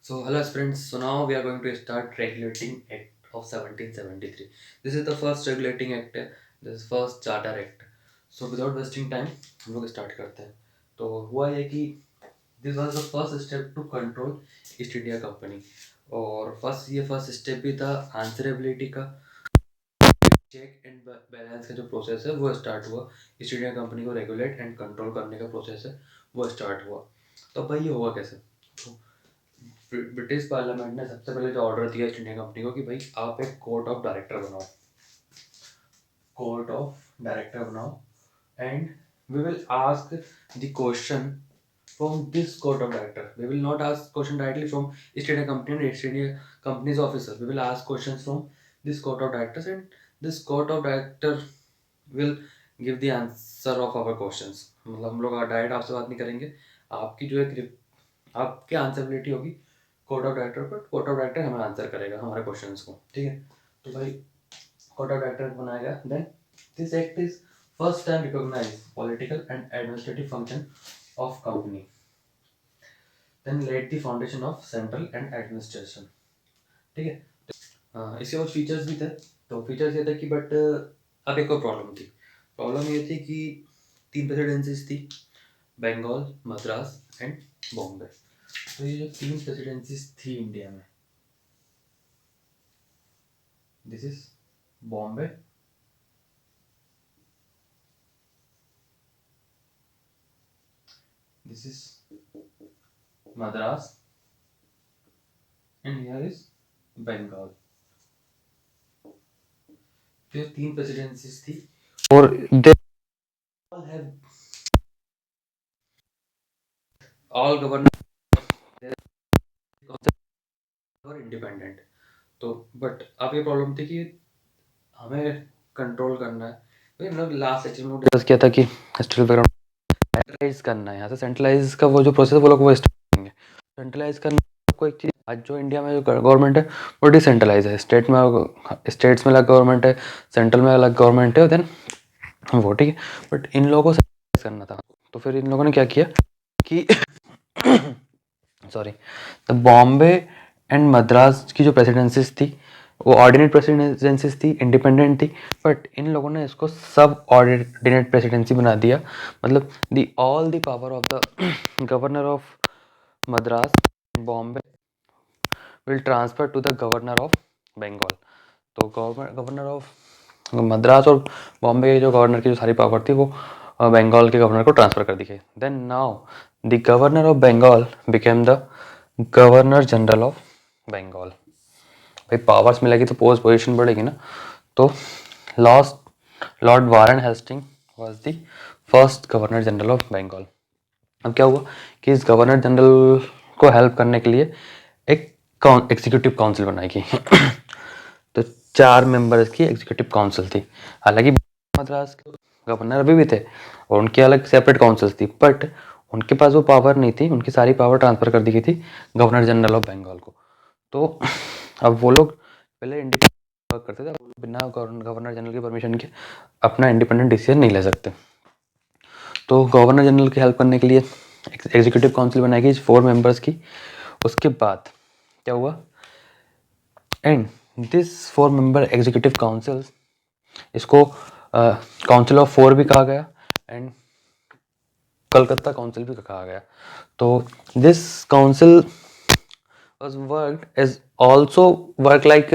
So hello friends, so now we are going to start Regulating Act of 1773. This is the first regulating act है, this is first charter act. So without wasting time हम लोग start करते हैं. तो हुआ ये कि this was the first step to control East India Company. और फर्स्ट स्टेप भी था आंसरेबिलिटी का. चेक एंड बैलेंस का जो प्रोसेस है वो स्टार्ट हुआ. ईस्ट इंडिया कंपनी को रेगुलेट एंड कंट्रोल करने का प्रोसेस है वो स्टार्ट हुआ. तो भाई ये हुआ कैसे. तो ब्रिटिश पार्लियामेंट ने सबसे पहले जो ऑर्डर दिया ईस्ट इंडिया कंपनी को कि भाई आप एक कोर्ट ऑफ डायरेक्टर बनाओ. कोर्ट ऑफ डायरेक्टर बनाओ and we will ask the question from this court of director. We will not ask question directly from East India Company and East India Company's officer. We will ask questions from this court of directors and this court of director will give the answer of our questions. मतलब हम लोग direct आपसे बात नहीं करेंगे. आपकी जो एक आपकी आंसरेबिलिटी होगी कोर्ट ऑफ डायरेक्टर पर. कोर्ट ऑफ डायरेक्टर हमें आंसर करेगा हमारे क्वेश्चंस को. ठीक है. तो भाई कोर्ट ऑफ डायरेक्टर बनाया गया. Then this act is first time recognise political and administrative function of company. Then let the foundation of central and administration. ठीक है. इसके कुछ फीचर्स भी थे. तो फीचर्स ये थे कि बट अब एक और प्रॉब्लम थी. प्रॉब्लम ये थी कि 3 प्रेसिडेंसीज थी, बंगाल, मद्रास एंड बॉम्बे. तो ये जो 3 प्रेसिडेंसीज थी इंडिया में, this is Bombay, this is Madras and here is Bengal. तो ये 3 प्रेसिडेंसीज थी और they all have all governor और इंडिपेंडेंट. तो बट अब ये प्रॉब्लम थी कि हमें कंट्रोल करना है. तो मतलब लास्ट सेक्शन में डिस्कस किया था कि स्टिल बैकग्राउंड सेंट्रलाइज करना है. यहाँ से सेंट्रलाइज का वो जो प्रोसेस वो लोग वो स्टार्ट करेंगे. सेंट्रलाइज करना आपको एक चीज़. आज जो इंडिया में जो गवर्नमेंट है वो डिसेंट्रलाइज है. स्टेट्स में अलग गवर्नमेंट है, सेंट्रल में अलग गवर्नमेंट है. देन वो ठीक है. बट इन लोगों को सेंट्रलाइज करना था. तो फिर इन लोगों ने क्या किया कि sorry, the Bombay and Madras की जो प्रेसिडेंसीज थी वो ऑर्डिनेट प्रेसिडेंसीज थी, इंडिपेंडेंट थी. बट इन लोगों ने इसको सब ऑर्डिनेट प्रेसिडेंसी बना दिया. मतलब the all the power of the governor of Madras and Bombay will transfer to the governor of Bengal. तो गवर्नर ऑफ मद्रास और बॉम्बे के जो गवर्नर की जो सारी पावर थी वो बंगाल के गवर्नर को ट्रांसफ़र कर दी गई. Then now the governor of Bengal became the governor general of Bengal. भाई पावर्स मिलेगी तो पोजीशन बढ़ेगी ना. तो Lord Warren Hastings was the first governor general of Bengal. अब क्या हुआ कि इस गवर्नर जनरल को हेल्प करने के लिए एक एग्जीक्यूटिव काउंसिल बनाई गई. तो 4 मेंबर्स की एग्जीक्यूटिव काउंसिल थी. हालांकि मद्रास के गवर्नर अभी भी थे और उनकी अलग सेपरेट काउंसिल थी. बट उनके पास वो पावर नहीं थी. उनकी सारी पावर ट्रांसफ़र कर दी गई थी गवर्नर जनरल ऑफ बंगाल को. तो अब वो लोग पहले इंडिपेंडेंट वर्क करते थे. बिना गवर्नर जनरल की परमिशन के अपना इंडिपेंडेंट डिसीजन नहीं ले सकते. तो गवर्नर जनरल की हेल्प करने के लिए एग्जीक्यूटिव काउंसिल बनाई गई 4 मेंबर्स की. उसके बाद क्या हुआ, and this 4 member executive council, इसको काउंसिल ऑफ 4 भी कहा गया एंड कलकत्ता काउंसिल भी कहा गया. तो this council was worked as also work like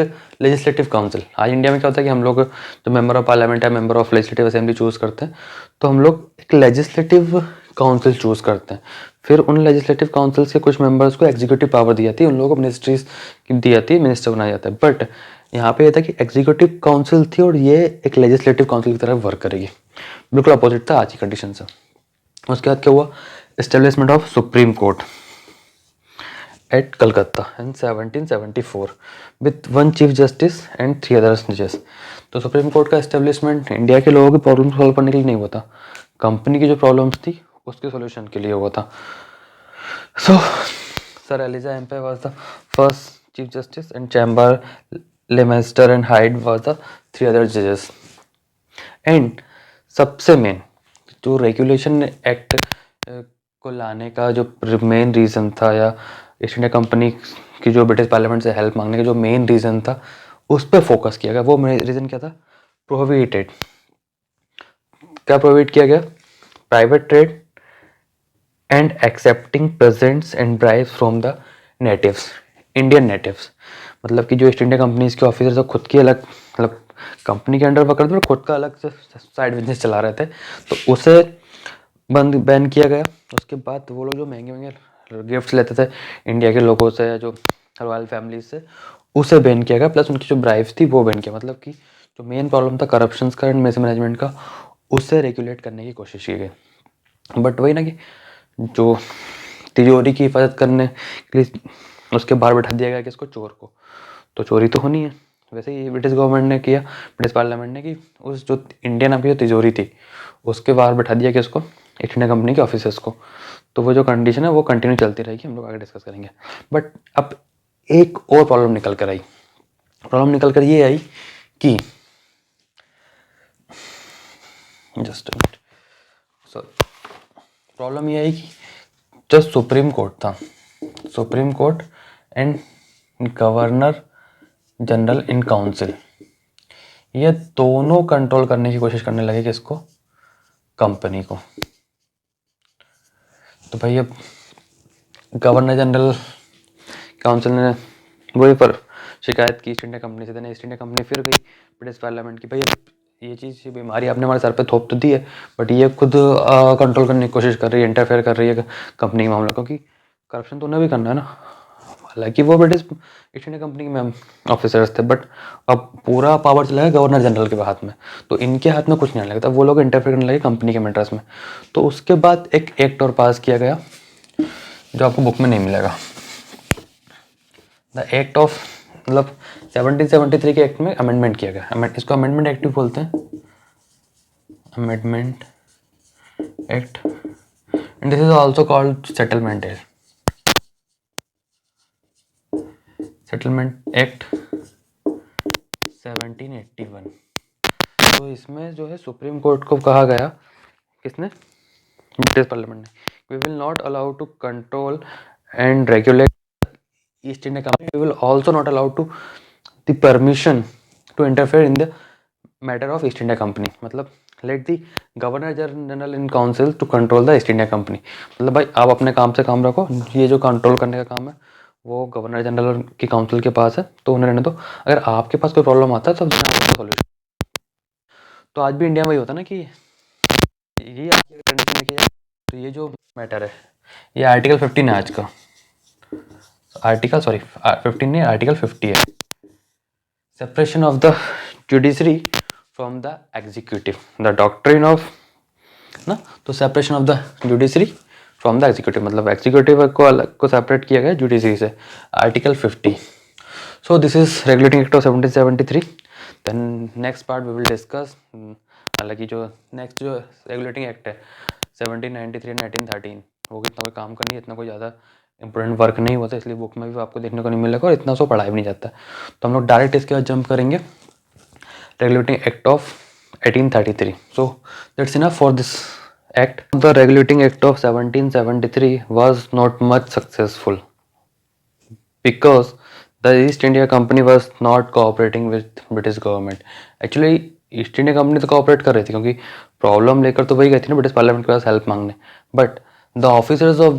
legislative council. आज इंडिया में क्या होता है कि हम लोग जो मेंबर ऑफ पार्लियामेंट है, member of legislative assembly choose करते हैं. तो हम लोग एक लेजिस्लेटिव काउंसिल चूज करते हैं. फिर उन लेजिस्लेटिव काउंसिल से कुछ मेंबर्स को एग्जीक्यूटिव पावर दी जाती है, उन लोगों को मिनिस्ट्रीज दी जाती है, मिनिस्टर बनाया जाता है. बट यहाँ पे ये था कि एग्जीक्यूटिव काउंसिल थी और ये एक लेजिस्लेटिव काउंसिल की तरह वर्क करेगी. बिल्कुल अपोजिट था आज की कंडीशन से. उसके बाद क्या हुआ, establishment of supreme court at Calcutta in 1774 with 1 chief justice and 3 other judges. तो सुप्रीम कोर्ट का एस्टेब्लिशमेंट इंडिया के लोगों की प्रॉब्लम सॉल्व करने के लिए नहीं हुआ था, कंपनी की जो प्रॉब्लम्स थी उसके सॉल्यूशन के लिए हुआ था. So Sir Elijah Impey was the first chief justice and Chambers Lemaistre and Hyde was the 3 other जजेस. एंड सबसे मेन जो रेगुलेशन एक्ट को लाने का जो मेन रीज़न था या ईस्ट इंडिया कंपनी की जो ब्रिटिश पार्लियामेंट से हेल्प मांगने का जो मेन रीज़न था उस पर फोकस किया गया। वो रीज़न क्या था? प्रोहिबिटेड। क्या प्रोहिबिट किया गया? Private trade and accepting presents and bribes from the natives, Indian natives. मतलब कि जो ईस्ट इंडिया कंपनीज के ऑफिसर्स हैं खुद की अलग, मतलब कंपनी के अंडर पकड़ दो, खुद का अलग से साइड बिजनेस चला रहे थे, तो उसे बंद बैन किया गया। उसके बाद वो लोग जो महंगे महंगे गिफ्ट्स लेते थे इंडिया के लोगों से या जो रॉयल फैमिली से, उसे बैन किया गया। प्लस उनकी जो ब्राइब्स थी वो बैन किया। मतलब कि जो मेन प्रॉब्लम था करप्शन का एंड मिसमैनेजमेंट का, उससे रेगुलेट करने की कोशिश की गई। बट वही ना कि जो तिजोरी की हिफाजत करने के लिए उसके बाहर बैठा दिया गया कि इसको चोर को, तो चोरी तो होनी है। वैसे ही ब्रिटिश गवर्नमेंट ने किया, ब्रिटिश पार्लियामेंट ने, कि उस जो इंडियन अभी जो तिजोरी थी उसके बाहर बैठा दिया कि इसको ईस्ट इंडिया कंपनी के ऑफिसर्स को। तो वो जो कंडीशन है वो कंटिन्यू चलती रहेगी, हम लोग आगे डिस्कस करेंगे। बट अब एक और प्रॉब्लम निकल कर आई। प्रॉब्लम निकल कर ये आई कि जस्ट सॉरी, प्रॉब्लम ये आई कि जो सुप्रीम कोर्ट था, supreme court and governor general in council, ये दोनों कंट्रोल करने की कोशिश करने लगे कि इसको, कंपनी को। तो भाई अब गवर्नर जनरल काउंसिल ने वही पर शिकायत की ईस्ट इंडिया कंपनी से। देन ईस्ट इंडिया कंपनी फिर गई ब्रिटिश पार्लियामेंट की, भाई ये चीज़, ये बीमारी आपने हमारे सर पे थोप तो दी है, बट ये खुद कंट्रोल करने की कोशिश कर रही है, इंटरफेयर कर रही है कंपनी के मामला, क्योंकि करप्शन तो उन्हें भी करना है ना। हालांकि वो ब्रिटिश ईस्ट इंडिया कंपनी के ऑफिसर्स थे, बट अब पूरा पावर चला गया गवर्नर जनरल के हाथ में, तो इनके हाथ में कुछ नहीं आने लगता, वो लोग इंटरफेयर करने लगे कंपनी के मैटर्स में। तो उसके बाद एक एक्ट और पास किया गया जो आपको बुक में नहीं मिलेगा। द एक्ट ऑफ, मतलब 1773 के एक्ट में अमेंडमेंट किया गया। इसको अमेंडमेंट एक्ट भी बोलते हैं, amendment act, and this is also called settlement act, settlement act 1781। तो इसमें जो है सुप्रीम कोर्ट को कहा गया, किसने? ब्रिटिश पार्लियामेंट ने, we will not allow to control and regulate East India Company, we will also not allow to the permission to interfere in the matter of East India Company. मतलब let the governor general in council to control the East India Company. मतलब भाई आप अपने काम से काम रखो, ये जो कंट्रोल करने का काम है वो गवर्नर जनरल की काउंसिल के पास है, तो उन्हें रहने दो। अगर आपके पास कोई प्रॉब्लम आता है तो सॉल्यूशन। तो आज भी इंडिया में वही होता है ना कि ये कंडीशन देखी जाए तो ये जो मैटर है, ये आर्टिकल 15 है आज का, आर्टिकल 15 नहीं, आर्टिकल 50 है, separation of the judiciary from the executive, the doctrine of ना। तो separation of the judiciary from the executive, मतलब एग्जीक्यूटिव को अलग को सेपरेट किया गया जुडिशरी से, article 50। So this is regulating act of 1773। Then next part we will discuss, हालांकि जो नेक्स्ट जो रेगुलेटिंग एक्ट है 1793 1913, वो इतना कोई काम का नहीं है, इतना कोई ज़्यादा इंपॉर्टेंट वर्क नहीं होता, इसलिए बुक में भी आपको देखने को नहीं मिलेगा और इतना सो पढ़ाई भी नहीं जाता। तो हम लोग डायरेक्ट इसके बाद जंप करेंगे regulating act of 1833. So that's enough for this act. The regulating act of 1773 was not much successful because the East India Company was not cooperating with British government. Actually east India company तो cooperate कर रही थी, क्योंकि problem लेकर तो वही गई थी ना ब्रिटिश पार्लियामेंट के पास हेल्प मांगने, but the officers of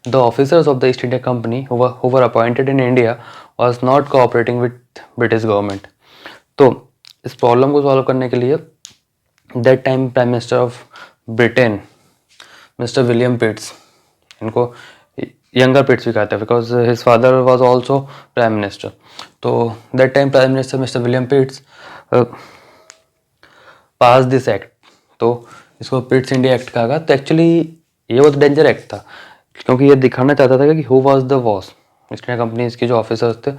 the officers of the East India company who were appointed in India was not cooperating with British government. तो इस प्रॉब्लम को सॉल्व करने के लिए that time prime minister of Britain mister William Pitts, इनको younger Pitts भी कहते हैं because his father was also prime minister, तो that time prime minister mister William Pitts pass this act. तो इसको पिट्स इंडिया एक्ट कहा गया। तो एक्चुअली ये बहुत डेंजर एक्ट था, क्योंकि ये दिखाना चाहता था कि who was the boss. East India company के जो ऑफिसर्स थे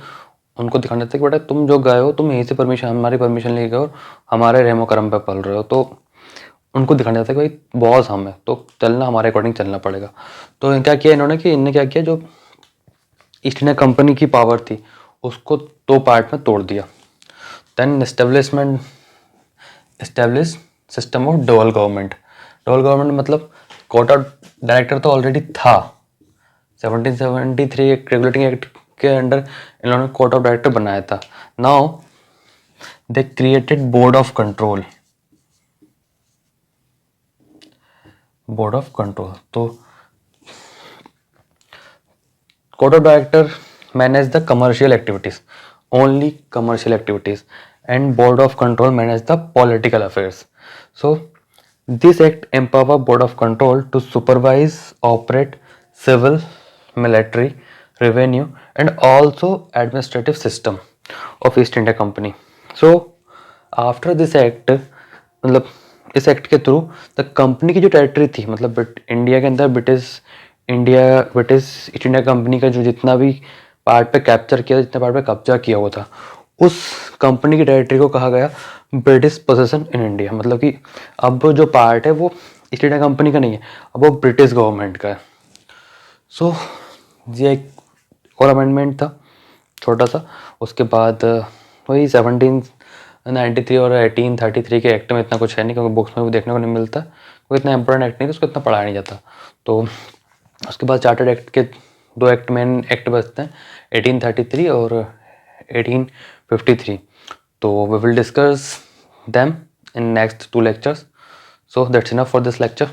उनको दिखाना था कि बेटा तुम जो गए हो, तुम यहीं से परमिशन, हमारी परमिशन लेके गए और हमारे रेमो करम पे पल रहे हो, तो उनको दिखाना था कि भाई बॉस हम है तो चलना हमारे अकॉर्डिंग चलना पड़ेगा। तो क्या किया इन्होंने कि इनने क्या किया, जो ईस्ट इंडिया कंपनी की पावर थी उसको दो पार्ट में तोड़ दिया। Then establish system of dual government. Dual government मतलब कोर्ट ऑफ डायरेक्टर तो ऑलरेडी था, 1773 एक रेगुलेटिंग एक्ट के अंडर इन लोगों ने कोर्ट ऑफ डायरेक्टर बनाया था. Now they created board of control. Board of control तो court of director manage the commercial activities, only commercial activities, and board of control manage the political affairs. So this act empower board of control to supervise, operate civil, military, revenue and also administrative system of East India Company. So after this act, मतलब इस act के through the company की जो territory थी, मतलब India के अंदर British east India company का जो जितना भी पार्ट पे कैप्चर किया, जितने पार्ट पे कब्जा किया हुआ था, उस कंपनी की टेरिटरी को कहा गया ब्रिटिश पोजेशन इन इंडिया. मतलब कि अब जो पार्ट है वो ईस्ट इंडिया कंपनी का नहीं है, अब वो ब्रिटिश गवर्नमेंट का है. सो ये एक और अमेंडमेंट था छोटा सा. उसके बाद वही 1793 और 1833 के एक्ट में इतना कुछ है नहीं, क्योंकि बुक्स में भी देखने को नहीं मिलता, कोई इतना इम्पोर्टेंट एक्ट नहीं था, उसको इतना पढ़ाया नहीं जाता. तो उसके बाद चार्टर्ड एक्ट के दो एक्ट मेन एक्ट बचते हैं, 1833 और 1853. तो we will discuss them in next two lectures. So that's enough for this lecture.